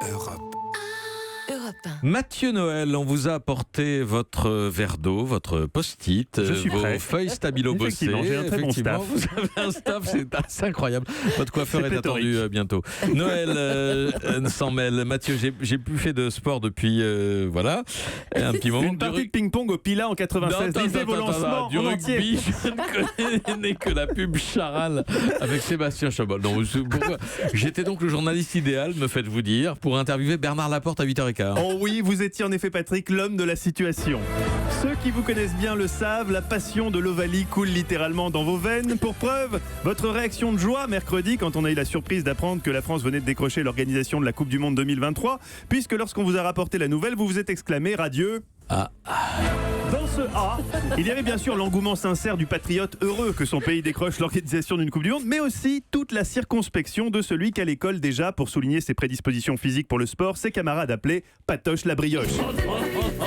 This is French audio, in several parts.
Europe. Mathieu Noël, on vous a apporté votre verre d'eau, votre post-it, Je suis vos prêt. feuilles stabilo bossées. Effectivement, j'ai un très bon staff. Vous avez un staff, c'est assez incroyable. Votre coiffeur C'est est attendu bientôt. Noël s'en mêle. Mathieu, j'ai plus fait de sport depuis voilà un petit moment. Une partie de ping-pong au Pila en 96. Lisez vos lancements du en entier. rugby, je ne connais que la pub Charal avec Sébastien Chabot. Non, j'étais donc le journaliste idéal, me faites-vous dire, pour interviewer Bernard Laporte à 8h15. Oh oui, vous étiez en effet, Patrick, l'homme de la situation. Ceux qui vous connaissent bien le savent, la passion de l'Ovalie coule littéralement dans vos veines. Pour preuve, votre réaction de joie mercredi quand on a eu la surprise d'apprendre que la France venait de décrocher l'organisation de la Coupe du Monde 2023, puisque lorsqu'on vous a rapporté la nouvelle, vous vous êtes exclamé radieux. Ah. Dans ce A, il y avait bien sûr l'engouement sincère du patriote heureux que son pays décroche l'organisation d'une Coupe du Monde, mais aussi toute la circonspection de celui qu'à l'école déjà, pour souligner ses prédispositions physiques pour le sport, ses camarades appelaient Patoche la brioche.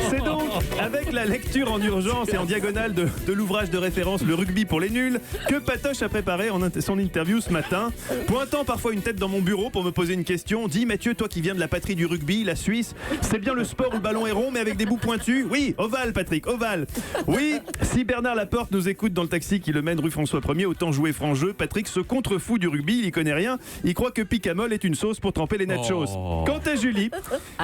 C'est donc avec la lecture en urgence et en diagonale de l'ouvrage de référence Le rugby pour les nuls que Patoche a préparé son interview ce matin, pointant parfois une tête dans mon bureau pour me poser une question. Dis Mathieu, toi qui viens de la patrie du rugby, la Suisse, c'est bien le sport où le ballon est rond mais avec des bouts pointus? Oui, ovale Patrick, ovale. Oui, si Bernard Laporte nous écoute dans le taxi qui le mène rue François 1er, autant jouer franc jeu. Patrick se contrefou du rugby, il y connaît rien. Il croit que Picamol est une sauce pour tremper les nachos. Oh. Quant à Julie,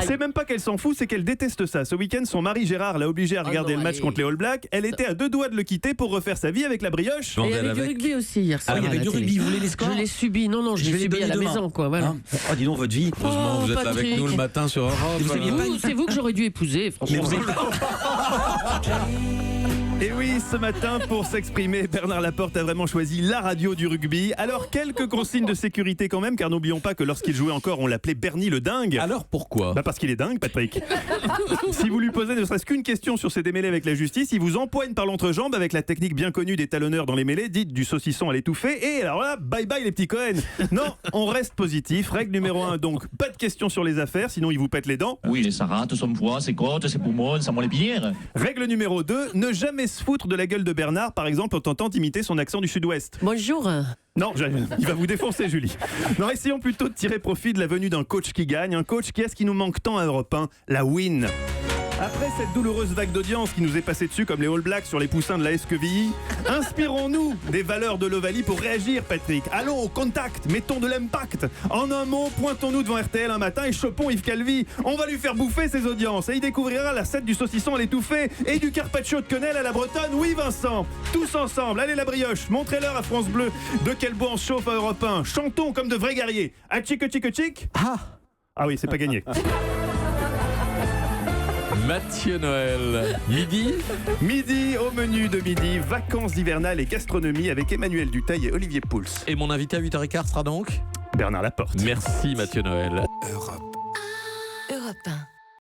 c'est même pas qu'elle s'en fout, c'est qu'elle déteste ça. Ce week-end, son mari Gérard l'a obligée à regarder le match contre les All Blacks. Elle était à 2 doigts de le quitter pour refaire sa vie avec la brioche. Bordel, Et il y avait du avec- rugby aussi hier soir. Ah, il y à avait la du télé. rugby, vous voulez les scores? Je l'ai subi. Non, je Je vais l'ai les subi à donner la demain. maison, quoi. Voilà. Hein Oh, dis donc, votre vie. Heureusement, Oh, vous êtes là avec Patrick. nous le matin sur Europe. Vous aviez pas C'est vous que j'aurais dû épouser, franchement. Mais vous êtes... Et oui, ce matin, pour s'exprimer, Bernard Laporte a vraiment choisi la radio du rugby. Alors, quelques consignes de sécurité quand même, car n'oublions pas que lorsqu'il jouait encore, on l'appelait Bernie le dingue. Alors pourquoi? Bah parce qu'il est dingue, Patrick. Si vous lui posez ne serait-ce qu'une question sur ses démêlés avec la justice, il vous empoigne par l'entrejambe avec la technique bien connue des talonneurs dans les mêlées, dite du saucisson à l'étouffée. Et alors là, bye bye les petits Cohen. Non, on reste positif. Règle numéro 1, donc, pas de questions sur les affaires, sinon il vous pète les dents. Oui, les sarates, son foie, ses côtes, ses poumons, ça m'en les pierres. Règle numéro 2, ne jamais se foutre de la gueule de Bernard, par exemple en tentant d'imiter son accent du sud-ouest. Bonjour. Non, il va vous défoncer, Julie. Non, essayons plutôt de tirer profit de la venue d'un coach qui gagne, un coach qui est ce qui nous manque tant à Europe 1, la win. Après cette douloureuse vague d'audience qui nous est passée dessus comme les All Blacks sur les poussins de la SQVI, inspirons-nous des valeurs de l'Ovalie pour réagir, Patrick. Allons au contact, mettons de l'impact. En un mot, pointons-nous devant RTL un matin et chopons Yves Calvi. On va lui faire bouffer ses audiences et il découvrira la recette du saucisson à l'étouffée et du carpaccio de quenelle à la bretonne. Oui, Vincent, tous ensemble, allez la brioche, montrez-leur à France Bleu de quel bois on se chauffe à Europe 1. Chantons comme de vrais guerriers. Ah, tchic, tchic, tchic. Ah oui, c'est pas gagné. Mathieu Noël, Midi, au menu de midi, vacances hivernales et gastronomie avec Emmanuel Duteil et Olivier Pouls. et mon invité à 8h15 sera donc Bernard Laporte. Merci Mathieu Noël. Europe.